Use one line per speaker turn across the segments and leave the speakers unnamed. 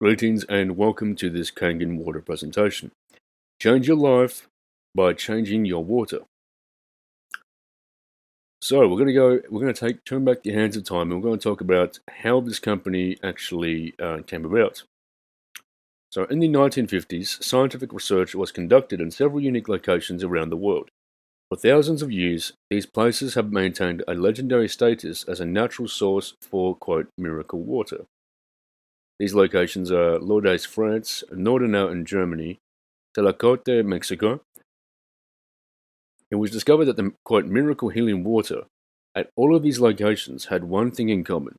Greetings and welcome to this Kangen water presentation. Change your life by changing your water. So we're going to turn back the hands of time, and we're going to talk about how this company actually came about. So in the 1950s, scientific research was conducted in several unique locations around the world. For thousands of years, these places have maintained a legendary status as a natural source for, quote, miracle water. These locations are Lourdes, France, Nordenau in Germany, Tlacote, Mexico. It was discovered that the, quote, miracle healing water at all of these locations had one thing in common: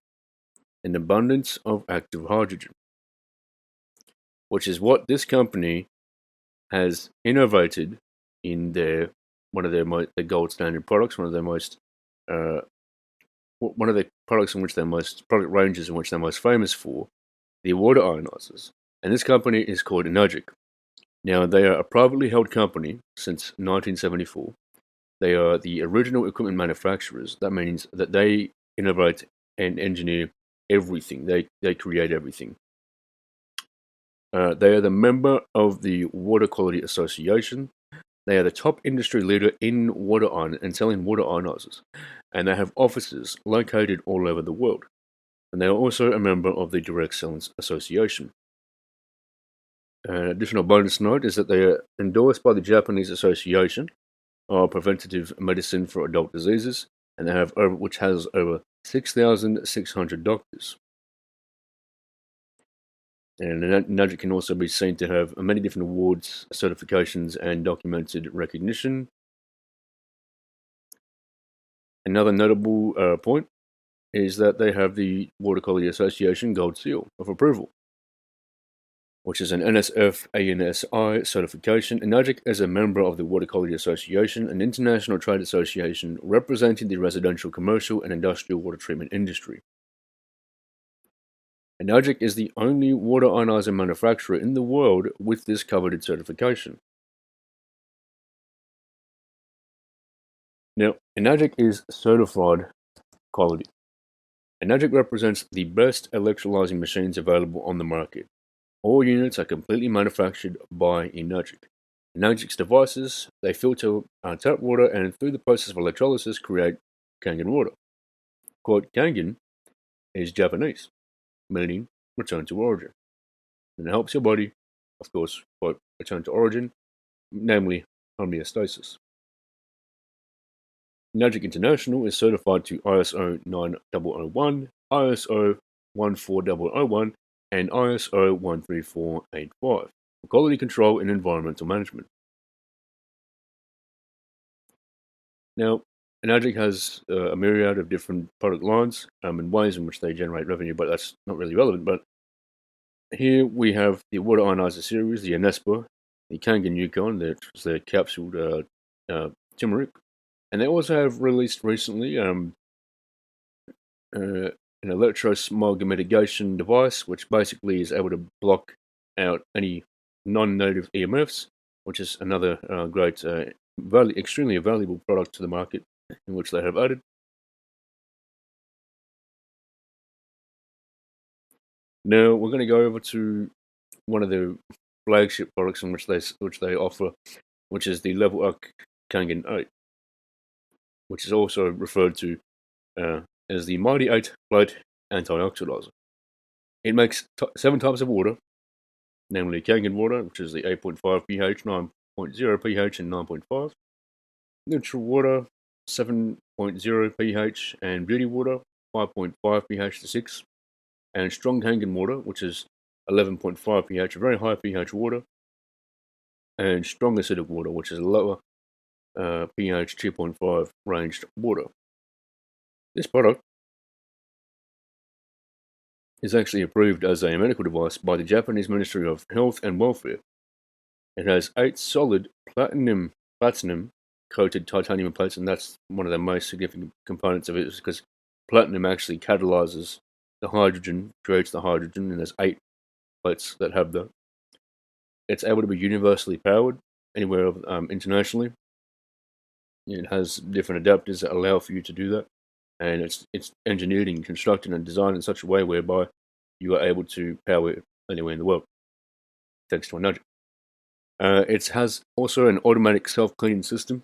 an abundance of active hydrogen, which is what this company has innovated in one of their gold standard products, one of the products in which they're most product ranges in which they're most famous for, the water ionizers. And this company is called Enagic. Now, they are a privately held company since 1974. They are the original equipment manufacturers. That means that they innovate and engineer everything. They create everything. They are the member of the Water Quality Association. They are the top industry leader in and selling water ionizers. And they have offices located all over the world. And they are also a member of the Direct Selling Association. An additional bonus note is that they are endorsed by the Japanese Association of Preventative Medicine for Adult Diseases, and they have which has over 6,600 doctors. And Enagic can also be seen to have many different awards, certifications, and documented recognition. Another notable point is that they have the Water Quality Association Gold Seal of Approval, which is an NSF/ANSI certification. Enagic is a member of the Water Quality Association, an international trade association representing the residential, commercial, and industrial water treatment industry. Enagic is the only water ionizer manufacturer in the world with this coveted certification. Now, Enagic is certified quality. Enagic represents the best electrolyzing machines available on the market. All units are completely manufactured by Enagic. Enagic's devices, they filter tap water and through the process of electrolysis create Kangen water. Quote, Kangen is Japanese, meaning return to origin. And it helps your body, of course, quote, return to origin, namely homeostasis. Enagic International is certified to ISO 9001, ISO 14001, and ISO 13485 for quality control and environmental management. Now, Enagic has a myriad of different product lines and ways in which they generate revenue, but that's not really relevant. But here we have the Water Ioniser series, the Anespa, the Kangen Yukon, which is their capsuled turmeric. And they also have released recently an electrosmog mitigation device, which basically is able to block out any non-native EMFs, which is another great, extremely valuable product to the market, in which they have added. Now we're going to go over to one of the flagship products in which they offer, which is the Level Up Kangen 8, which is also referred to as the Mighty 8 Float Antioxidizer. It makes 7 types of water, namely Kangen water, which is the 8.5 pH, 9.0 pH, and 9.5. Neutral water, 7.0 pH, and beauty water, 5.5 pH to 6. And strong Kangen water, which is 11.5 pH, a very high pH water. And strong acidic water, which is a lower pH 2.5 ranged water. This product is actually approved as a medical device by the Japanese Ministry of Health and Welfare. It has 8 solid platinum coated titanium plates, and that's one of the most significant components of it, is because platinum actually catalyzes the hydrogen, creates the hydrogen, and there's 8 plates that have that. It's able to be universally powered anywhere internationally. It has different adapters that allow for you to do that, and it's engineered and constructed and designed in such a way whereby you are able to power anywhere in the world, thanks to Energic. It has also an automatic self-cleaning system.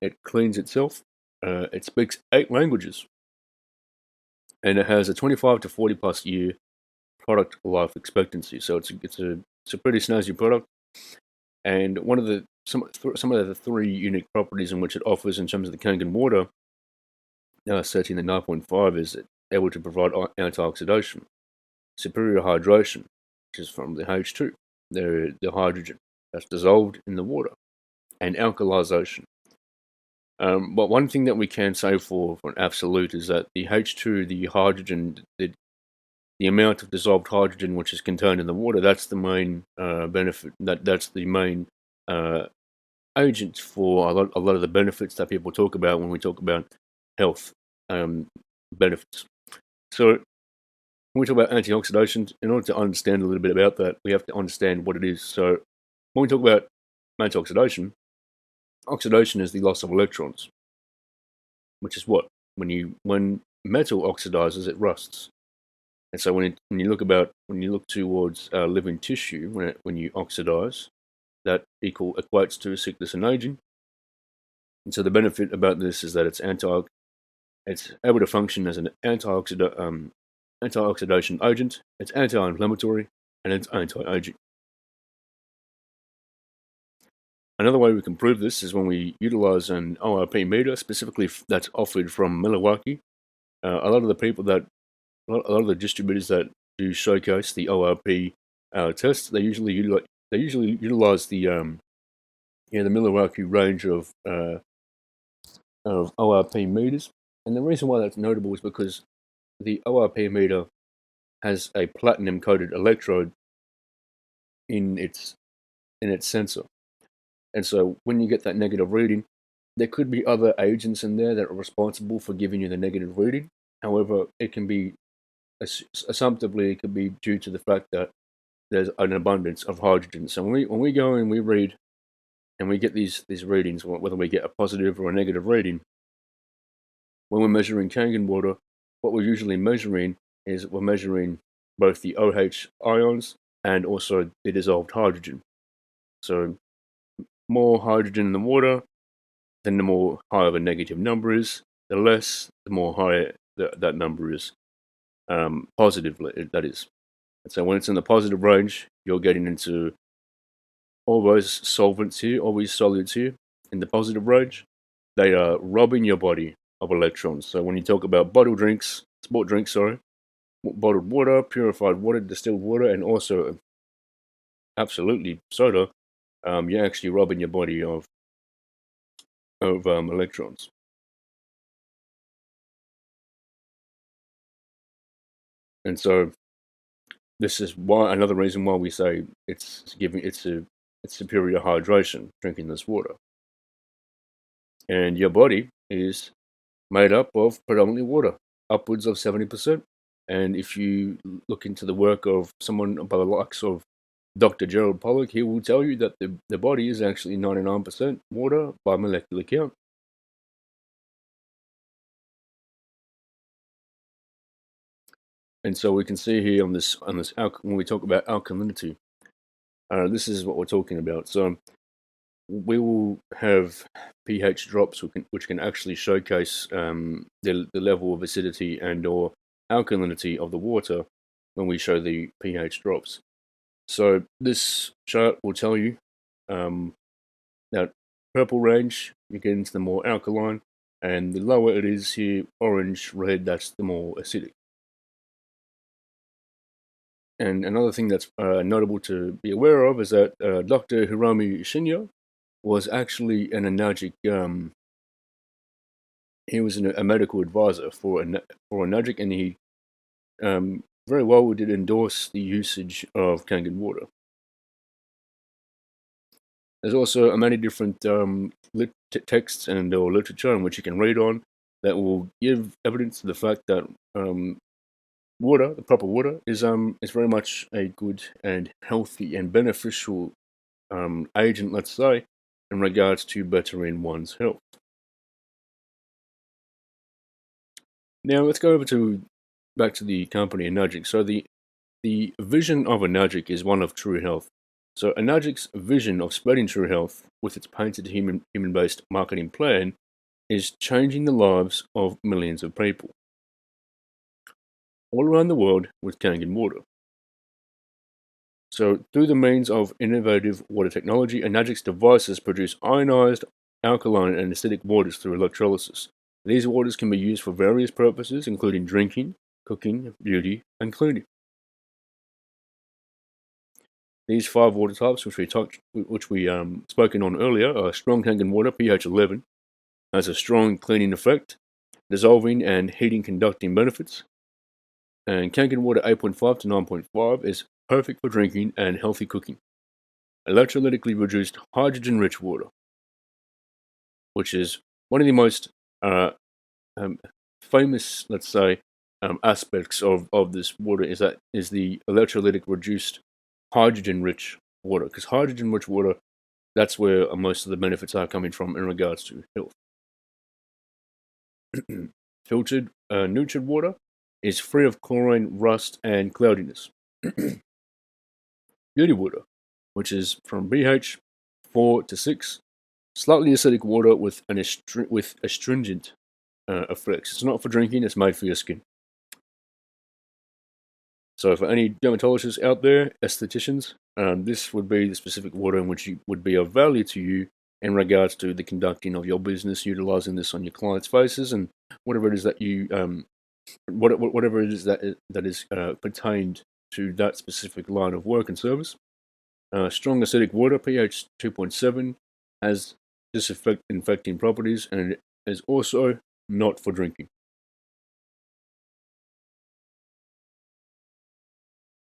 It cleans itself. It speaks 8 languages, and it has a 25 to 40 plus year product life expectancy. So it's a pretty snazzy product. And one of the some of the 3 unique properties in which it offers in terms of the Kangen water, setting the 9.5, is it able to provide antioxidation, superior hydration, which is from the H2, the hydrogen that's dissolved in the water, and alkalization. But one thing that we can say for an absolute is that the H2, the hydrogen, the amount of dissolved hydrogen which is contained in the water, that's the main benefit. That's the main agent for a lot of the benefits that people talk about when we talk about health benefits. So when we talk about antioxidants, in order to understand a little bit about that, we have to understand what it is. So when we talk about antioxidation, oxidation is the loss of electrons, which is what? When metal oxidizes, it rusts. And so when you look towards living tissue, when you oxidize, that equates to sickness and aging. And so the benefit about this is that it's able to function as an antioxidation agent. It's anti-inflammatory, and it's anti-aging. Another way we can prove this is when we utilize an ORP meter, specifically that's offered from Milwaukee. A lot of the distributors that do showcase the ORP test, they usually utilize the Milwaukee range of ORP meters. And the reason why that's notable is because the ORP meter has a platinum coated electrode in its sensor. And so when you get that negative reading, there could be other agents in there that are responsible for giving you the negative reading. However, it can be assumptively, it could be due to the fact that there's an abundance of hydrogen. So when we go and we read and we get these readings, whether we get a positive or a negative reading, when we're measuring Kangen water, what we're usually measuring is we're measuring both the OH ions and also the dissolved hydrogen. So more hydrogen in the water, then the more higher the negative number is. The more higher that number is. Positively, that is. And so when it's in the positive range, you're getting into all those solvents here, all these solids here, in the positive range. They are robbing your body of electrons. So when you talk about bottled drinks, bottled water, purified water, distilled water, and also absolutely soda, you're actually robbing your body of electrons. And so this is another reason why we say it's superior hydration drinking this water. And your body is made up of predominantly water, upwards of 70%. And if you look into the work of someone by the likes of Dr. Gerald Pollack, he will tell you that the body is actually 99% water by molecular count. And so we can see here on this when we talk about alkalinity, this is what we're talking about. So we will have pH drops which can actually showcase the level of acidity and or alkalinity of the water when we show the pH drops. So this chart will tell you that purple range, you get into the more alkaline, and the lower it is here, orange, red, that's the more acidic. And another thing that's notable to be aware of is that Dr. Hiromi Shinya was actually an Energic. He was a medical advisor for Energic, and he very well did endorse the usage of Kangen water. There's also many different texts and or literature in which you can read on that will give evidence to the fact that water, the proper water, is very much a good and healthy and beneficial agent, let's say, in regards to bettering one's health. Now let's go over back to the company Energic. So the the vision of Enagic is one of true health. So Enagic's vision of spreading true health with its patented human-based marketing plan is changing the lives of millions of people all around the world with Kangen water. So through the means of innovative water technology, Enagic's devices produce ionized, alkaline and acidic waters through electrolysis. These waters can be used for various purposes, including drinking, cooking, beauty, and cleaning. These 5 water types, which we spoken on earlier, are strong Kangen water, pH 11, has a strong cleaning effect, dissolving and heating conducting benefits. And Kangen water 8.5 to 9.5 is perfect for drinking and healthy cooking. Electrolytically reduced hydrogen-rich water, which is one of the most famous, let's say, aspects of this water is the electrolytic reduced hydrogen-rich water, because hydrogen-rich water, that's where most of the benefits are coming from in regards to health. Filtered, nurtured water is free of chlorine, rust, and cloudiness. Beauty water, which is from pH 4 to 6, slightly acidic water with astringent effects. It's not for drinking, it's made for your skin. So for any dermatologists out there, estheticians, this would be the specific water in which would be of value to you in regards to the conducting of your business, utilizing this on your clients' faces and whatever it is that you, whatever it is that is pertained to that specific line of work and service. Strong acidic water, pH 2.7, has disinfecting properties, and it is also not for drinking.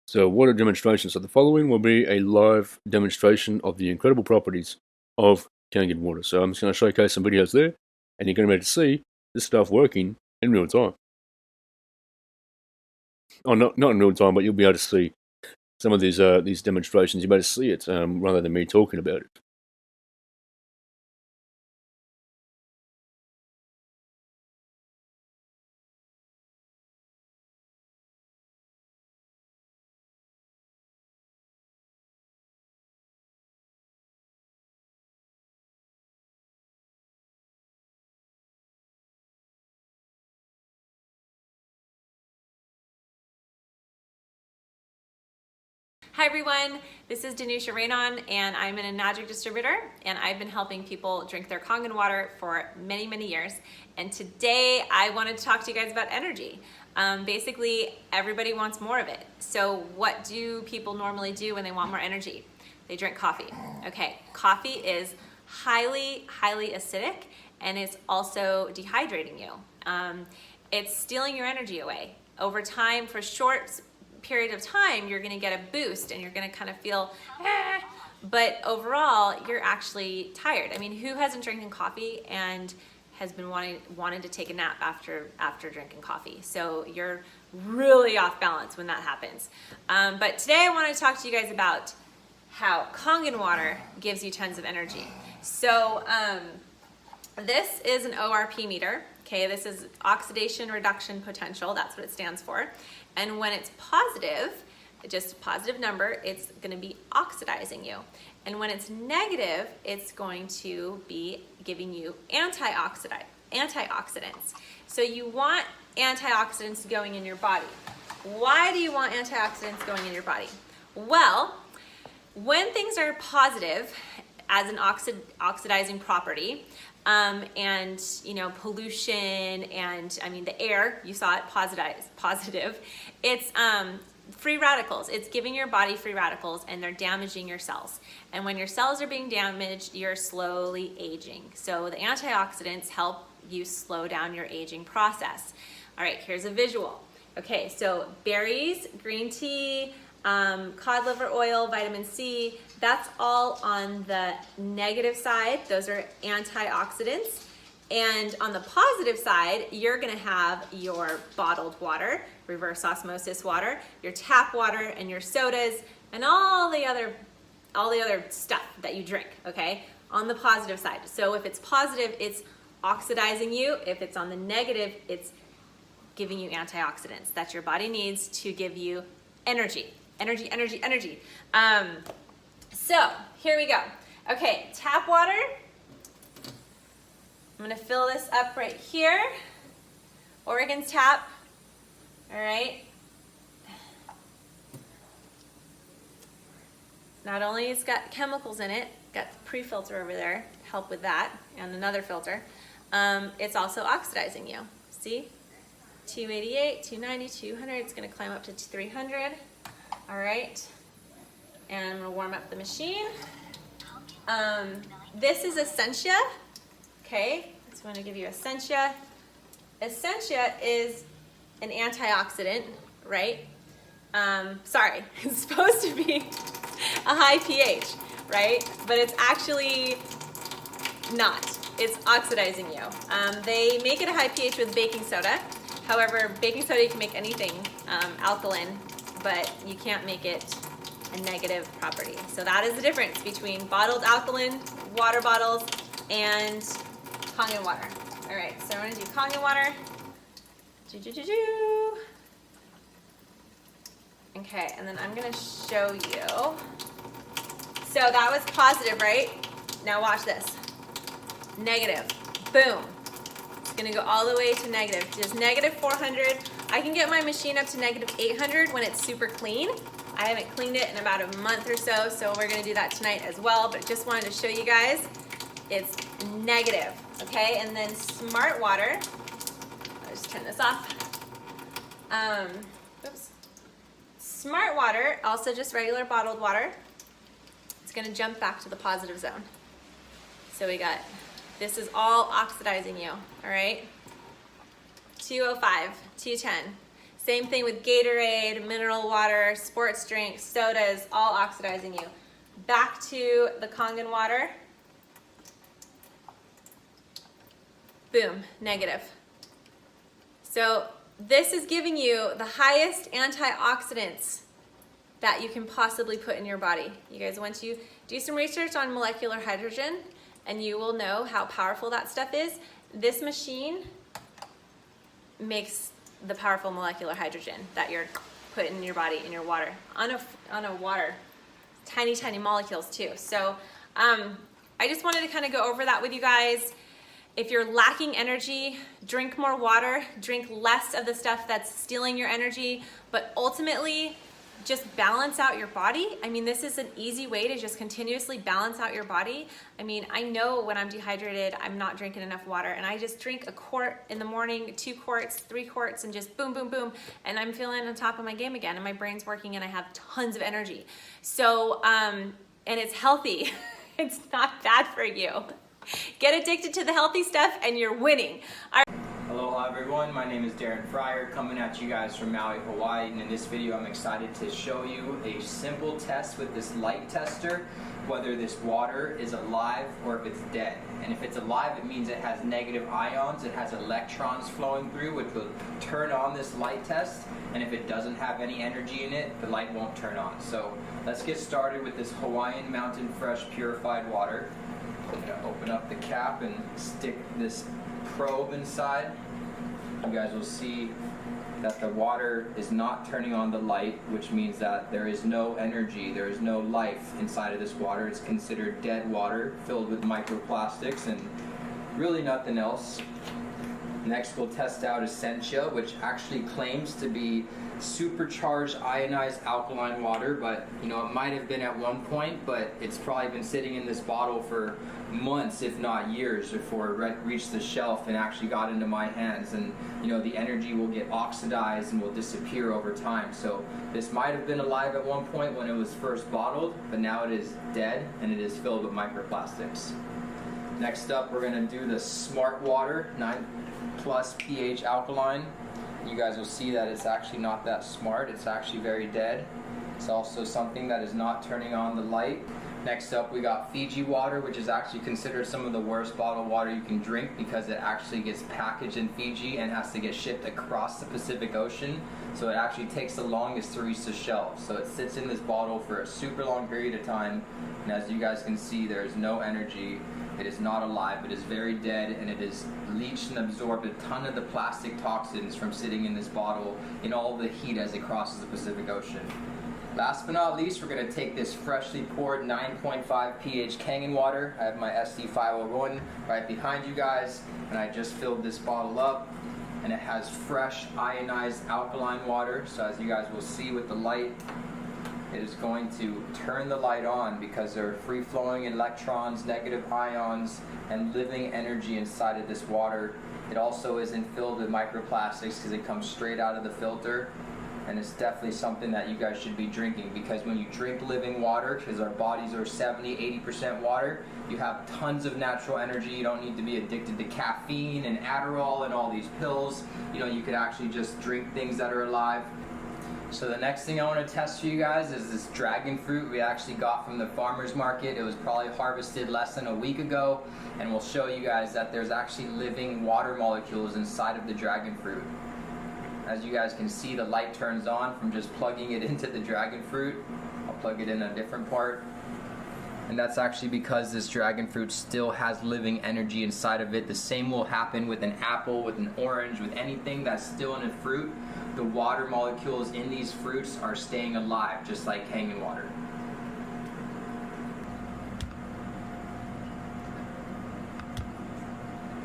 So water demonstration. So the following will be a live demonstration of the incredible properties of Kangen water. So I'm just going to showcase some videos there, and you're going to be able to see this stuff working in real time. Oh, not in real time, but you'll be able to see some of these demonstrations. You'll be able to see it rather than me talking about it.
Hi everyone, this is Danusha Raynon and I'm an Enagic distributor and I've been helping people drink their Kangen water for many, many years. And today I wanted to talk to you guys about energy. Basically, everybody wants more of it. So what do people normally do when they want more energy? They drink coffee. Okay, coffee is highly, highly acidic and it's also dehydrating you. It's stealing your energy away. Over time, for short period of time, you're going to get a boost and you're going to kind of feel but overall you're actually tired. I mean, who hasn't drinking coffee and has been wanting to take a nap after drinking coffee? So you're really off balance when that happens. But today I want to talk to you guys about how Kangen water gives you tons of energy. So this is an ORP meter. Okay, this is oxidation reduction potential. That's what it stands for. And when it's positive, just a positive number, it's going to be oxidizing you. And when it's negative, it's going to be giving you antioxidants. So you want antioxidants going in your body. Why do you want antioxidants going in your body? Well, when things are positive as an oxidizing property, and you know, pollution and I mean the air, you saw it positive, it's free radicals. It's giving your body free radicals and they're damaging your cells. And when your cells are being damaged, you're slowly aging. So the antioxidants help you slow down your aging process. All right, here's a visual. Okay, so berries, green tea, cod liver oil, vitamin C, that's all on the negative side. Those are antioxidants. And on the positive side, you're gonna have your bottled water, reverse osmosis water, your tap water and your sodas and all the other stuff that you drink, okay? On the positive side. So if it's positive, it's oxidizing you. If it's on the negative, it's giving you antioxidants that your body needs to give you energy, energy, energy, energy. So here we go. Okay, tap water. I'm gonna fill this up right here. Oregon's tap, all right. Not only it's got chemicals in it, got the pre-filter over there, help with that, and another filter. It's also oxidizing you. See? 288, 290, 200, it's gonna climb up to 300. All right, and I'm gonna warm up the machine. This is Essentia, okay? So I'm gonna give you Essentia. Essentia is an antioxidant, right? Sorry, it's supposed to be a high pH, right? But it's actually not. It's oxidizing you. They make it a high pH with baking soda. However, baking soda, you can make anything alkaline, but you can't make it a negative property. So that is the difference between bottled alkaline water bottles and Kangen water. All right, so I'm gonna do Kangen water. Okay, and then I'm gonna show you. So that was positive, right? Now watch this. Negative, boom. It's gonna go all the way to negative, just negative 400. I can get my machine up to negative 800 when it's super clean. I haven't cleaned it in about a month or so, so we're gonna do that tonight as well, but just wanted to show you guys, it's negative, okay? And then smart water, I'll just turn this off. Oops. Smart water, also just regular bottled water, it's gonna jump back to the positive zone. So we got, this is all oxidizing you, all right? 205, 210. Same thing with Gatorade, mineral water, sports drinks, sodas, all oxidizing you. Back to the Kangen water. Boom, negative. So this is giving you the highest antioxidants that you can possibly put in your body. You guys, once you do some research on molecular hydrogen, and you will know how powerful that stuff is. This machine makes the powerful molecular hydrogen that you're putting in your body, in your water, on a water, tiny, tiny molecules too. So I just wanted to kind of go over that with you guys. If you're lacking energy, drink more water, drink less of the stuff that's stealing your energy, but ultimately just balance out your body. I mean, this is an easy way to just continuously balance out your body. I mean, I know when I'm dehydrated, I'm not drinking enough water, and I just drink a quart in the morning, 2 quarts, 3 quarts, and just boom, boom, boom, and I'm feeling on top of my game again, and my brain's working, and I have tons of energy. So, and it's healthy. It's not bad for you. Get addicted to the healthy stuff, and you're winning. All right.
Hello everyone, my name is Darren Fryer, coming at you guys from Maui, Hawaii, and in this video I'm excited to show you a simple test with this light tester, whether this water is alive or if it's dead. And if it's alive, it means it has negative ions, it has electrons flowing through, which will turn on this light test, and if it doesn't have any energy in it, the light won't turn on. So let's get started with this Hawaiian Mountain Fresh purified water. I'm going to open up the cap and stick this probe inside. You guys will see that the water is not turning on the light, which means that there is no energy, there is no life inside of this water. It's considered dead water filled with microplastics and really nothing else. Next we'll test out Essentia, which actually claims to be supercharged ionized alkaline water, but you know, it might have been at one point, but it's probably been sitting in this bottle for months, if not years, before it reached the shelf and actually got into my hands. And you know, the energy will get oxidized and will disappear over time. So this might have been alive at one point when it was first bottled, but now it is dead and it is filled with microplastics. Next up, we're going to do the Smart Water 9+ pH alkaline. You guys will see that it's actually not that smart, it's actually very dead. It's also something that is not turning on the light, Next up, we got Fiji water, which is actually considered some of the worst bottled water you can drink because it actually gets packaged in Fiji and has to get shipped across the Pacific Ocean. So it actually takes the longest to reach the shelf. So it sits in this bottle for a super long period of time. And as you guys can see, there is no energy. It is not alive. It is very dead, and it has leached and absorbed a ton of the plastic toxins from sitting in this bottle in all the heat as it crosses the Pacific Ocean. Last but not least, we're going to take this freshly poured 9.5 pH Kangen water. I have my SD501 right behind you guys, and I just filled this bottle up, and it has fresh ionized alkaline water. So as you guys will see with the light, it is going to turn the light on because there are free-flowing electrons, negative ions, and living energy inside of this water. It also isn't filled with microplastics because it comes straight out of the filter. And it's definitely something that you guys should be drinking, because when you drink living water, because our bodies are 70-80% water, you have tons of natural energy. You don't need to be addicted to caffeine and Adderall and all these pills. You know, you could actually just drink things that are alive. So the next thing I want to test for you guys is this dragon fruit we actually got from the farmer's market. It was probably harvested less than a week ago, and we'll show you guys that there's actually living water molecules inside of the dragon fruit. As you guys can see, the light turns on from just plugging it into the dragon fruit. I'll plug it in a different part. And that's actually because this dragon fruit still has living energy inside of it. The same will happen with an apple, with an orange, with anything that's still in a fruit. The water molecules in these fruits are staying alive, just like Kangen water.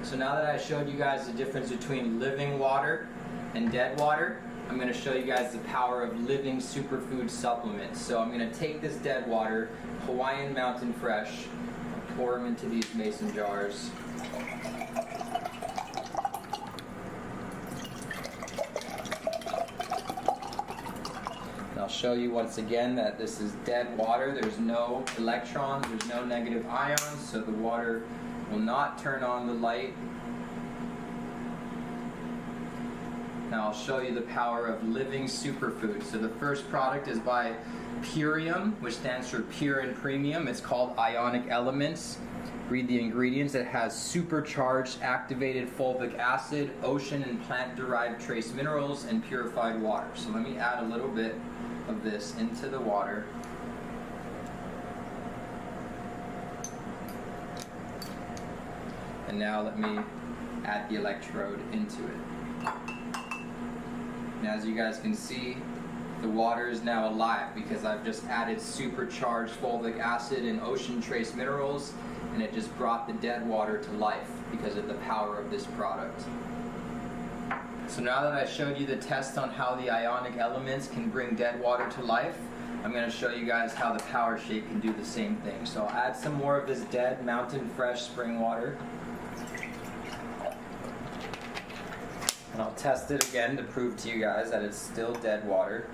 So now that I showed you guys the difference between living water and dead water, I'm going to show you guys the power of living superfood supplements. So I'm going to take this dead water, Hawaiian Mountain Fresh, pour them into these mason jars. And I'll show you once again that this is dead water. There's no electrons, there's no negative ions, so the water will not turn on the light. Now I'll show you the power of living superfoods. So the first product is by Deuterium, which stands for pure and premium. It's called Ionic Elements. Read the ingredients. It has supercharged activated fulvic acid, ocean and plant-derived trace minerals, and purified water. So let me add a little bit of this into the water. And now let me add the electrode into it. And as you guys can see, the water is now alive because I've just added supercharged fulvic acid and ocean trace minerals, and it just brought the dead water to life because of the power of this product. So now that I showed you the test on how the ionic elements can bring dead water to life, I'm going to show you guys how the Power Shake can do the same thing. So I'll add some more of this dead mountain fresh spring water. And I'll test it again to prove to you guys that it's still dead water.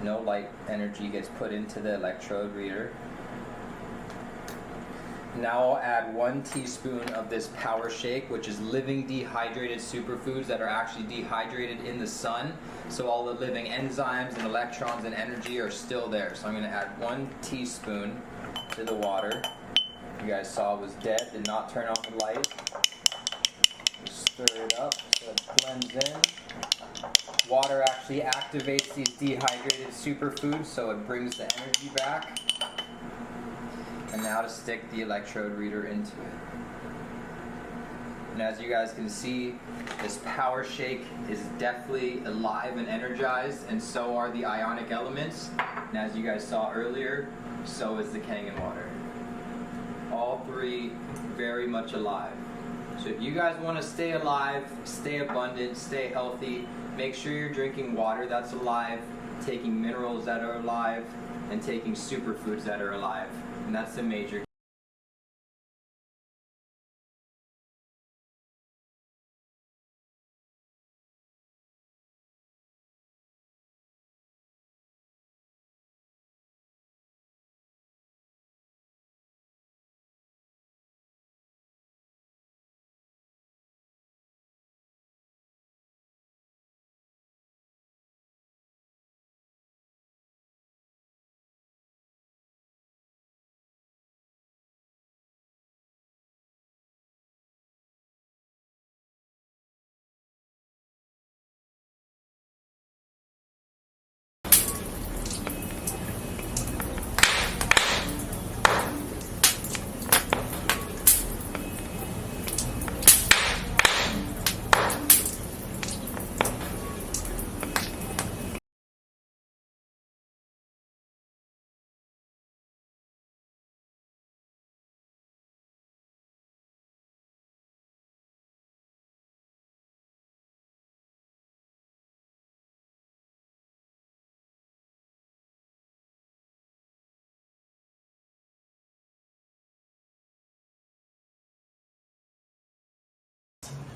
No light energy gets put into the electrode reader. Now I'll add 1 teaspoon of this Power Shake, which is living dehydrated superfoods that are actually dehydrated in the sun. So all the living enzymes and electrons and energy are still there. So I'm going to add 1 teaspoon to the water. You guys saw it was dead, did not turn on the light. Stir it up so it blends in. Water actually activates these dehydrated superfoods, so it brings the energy back. And now to stick the electrode reader into it. And as you guys can see, this Power Shake is definitely alive and energized, and so are the ionic elements. And as you guys saw earlier, so is the Kangen water. All three very much alive. So if you guys want to stay alive, stay abundant, stay healthy, make sure you're drinking water that's alive, taking minerals that are alive, and taking superfoods that are alive. And that's the major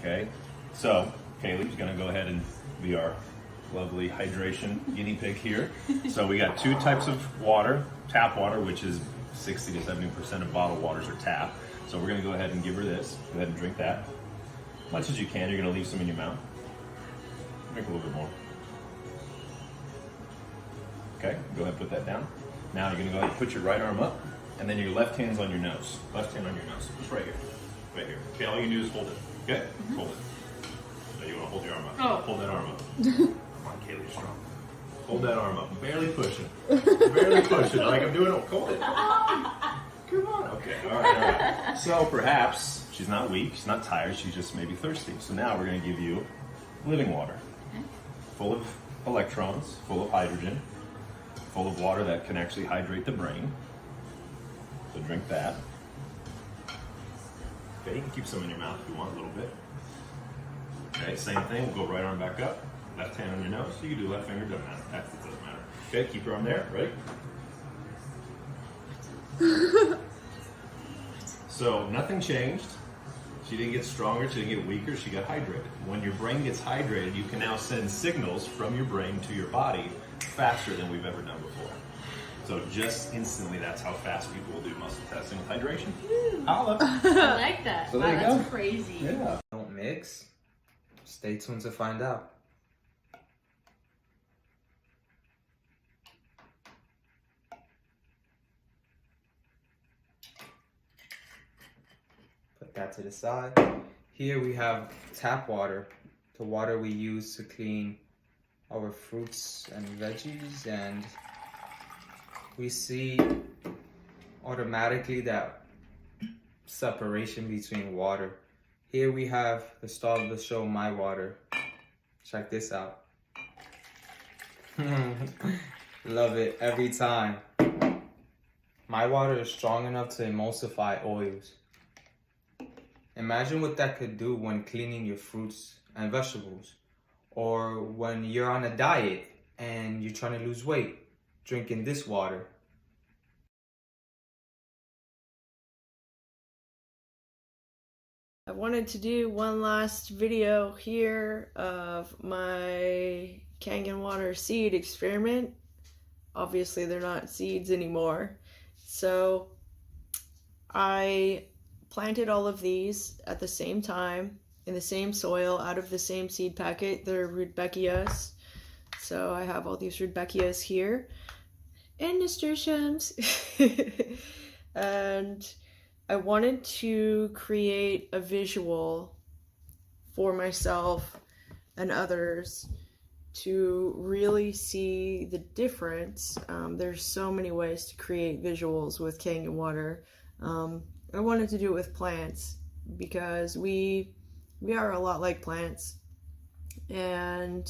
Okay, so Kaylee's gonna go ahead and be our lovely hydration guinea pig here. So we got two types of water, tap water, which is 60 to 70% of bottled waters are tap. So we're gonna go ahead and give her this. Go ahead and drink that. As much as you can, you're gonna leave some in your mouth. Drink a little bit more. Okay, go ahead and put that down. Now you're gonna go ahead and put your right arm up, and then your left hand's on your nose. Left hand on your nose, just right here. Right here. Okay, all you do is hold it. Okay? Hold it. So you wanna hold your arm up.
Oh.
Hold that arm up. Come on, Kaylee, you're strong. Hold that arm up. Barely pushing. Barely pushing. Like I'm doing it. Hold it. Come on. Okay. All right. So perhaps she's not weak. She's not tired. She's just maybe thirsty. So now we're going to give you living water, full of electrons, full of hydrogen, full of water that can actually hydrate the brain. So drink that. Okay. You can keep some in your mouth if you want a little bit. Okay. Same thing. We'll go right arm back up. Left hand on your nose. You can do left finger. Doesn't matter. That doesn't matter. Okay. Keep your arm there. Ready? So nothing changed. She didn't get stronger, she didn't get weaker, she got hydrated. When your brain gets hydrated, you can now send signals from your brain to your body faster than we've ever done before. So just instantly, that's how fast people will do muscle testing with hydration. Holla.
I like that.
So
wow,
there you
that's
go.
crazy.
Yeah.
Don't mix. Stay tuned to find out. Put that to the side. Here we have tap water, the water we use to clean our fruits and veggies, and we see automatically that separation between water. Here we have the star of the show, my water. Check this out. Love it every time. My water is strong enough to emulsify oils. Imagine what that could do when cleaning your fruits and vegetables, or when you're on a diet and you're trying to lose weight, drinking this water.
I wanted to do one last video here of my Kangen water seed experiment. Obviously they're not seeds anymore. So I planted all of these at the same time in the same soil out of the same seed packet. They're Rudbeckias. So I have all these Rudbeckias here and nasturtiums. And I wanted to create a visual for myself and others to really see the difference. There's so many ways to create visuals with Kangen water. I wanted to do it with plants because we are a lot like plants, and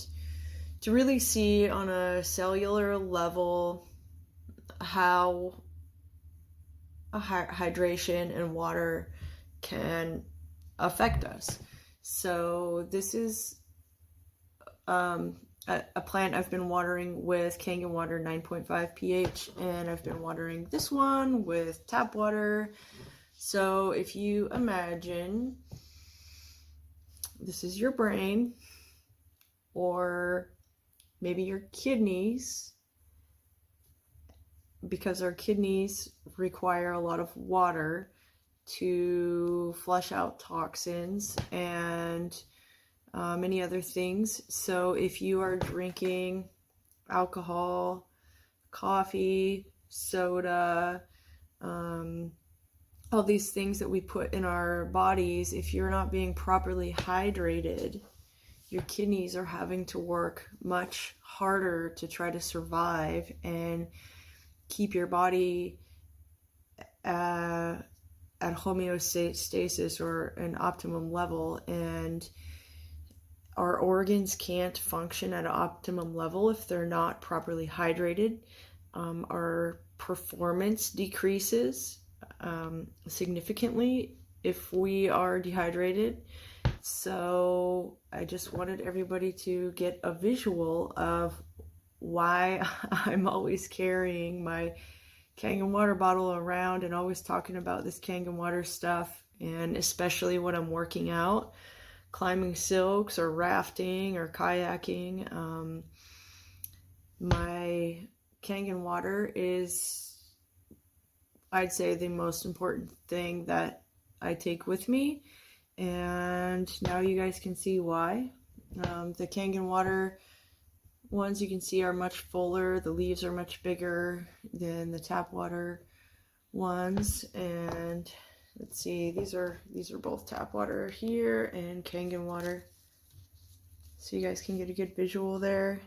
to really see on a cellular level how hydration and water can affect us. So this is a plant I've been watering with Kangen water 9.5 pH, and I've been watering this one with tap water. So if you imagine this is your brain, or maybe your kidneys, because our kidneys require a lot of water to flush out toxins and many other things. So if you are drinking alcohol, coffee, soda, all these things that we put in our bodies, if you're not being properly hydrated, your kidneys are having to work much harder to try to survive and keep your body at homeostasis, or an optimum level. And our organs can't function at an optimum level if they're not properly hydrated. Our performance decreases significantly if we are dehydrated. So I just wanted everybody to get a visual of why I'm always carrying my Kangen water bottle around and always talking about this Kangen water stuff, and especially when I'm working out, climbing silks or rafting or kayaking. My Kangen water is, I'd say, the most important thing that I take with me, and now you guys can see why. The Kangen water ones you can see are much fuller, the leaves are much bigger than the tap water ones, and let's see, these are both tap water here and Kangen water, so you guys can get a good visual there.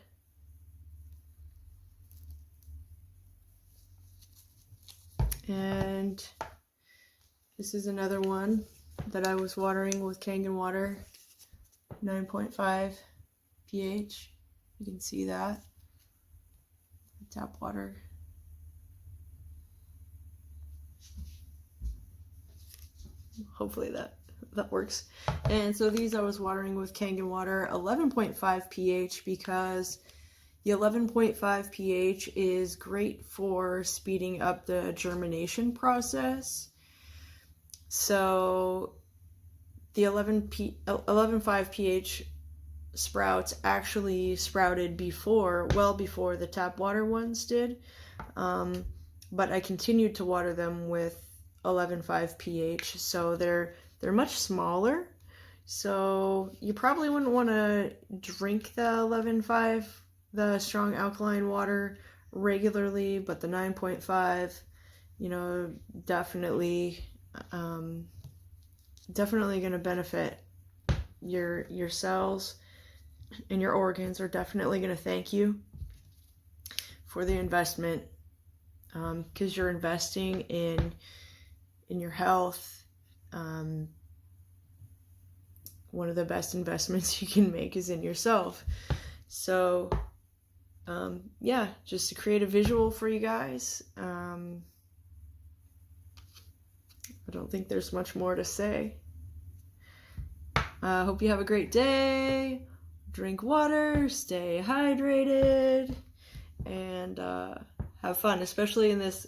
And this is another one that I was watering with Kangen water, 9.5 pH. You can see that, tap water. Hopefully that works. And so these I was watering with Kangen water, 11.5 pH, because the 11.5 pH is great for speeding up the germination process. So the 11.5 pH sprouts actually sprouted well before the tap water ones did, but I continued to water them with 11.5 pH, so they're much smaller. So you probably wouldn't want to drink the 11.5, the strong alkaline water, regularly, but the 9.5, you know, definitely going to benefit your cells, and your organs are definitely going to thank you for the investment, because you're investing in your health. One of the best investments you can make is in yourself. So yeah, just to create a visual for you guys. I don't think there's much more to say. I hope you have a great day. Drink water, stay hydrated, and have fun, especially in this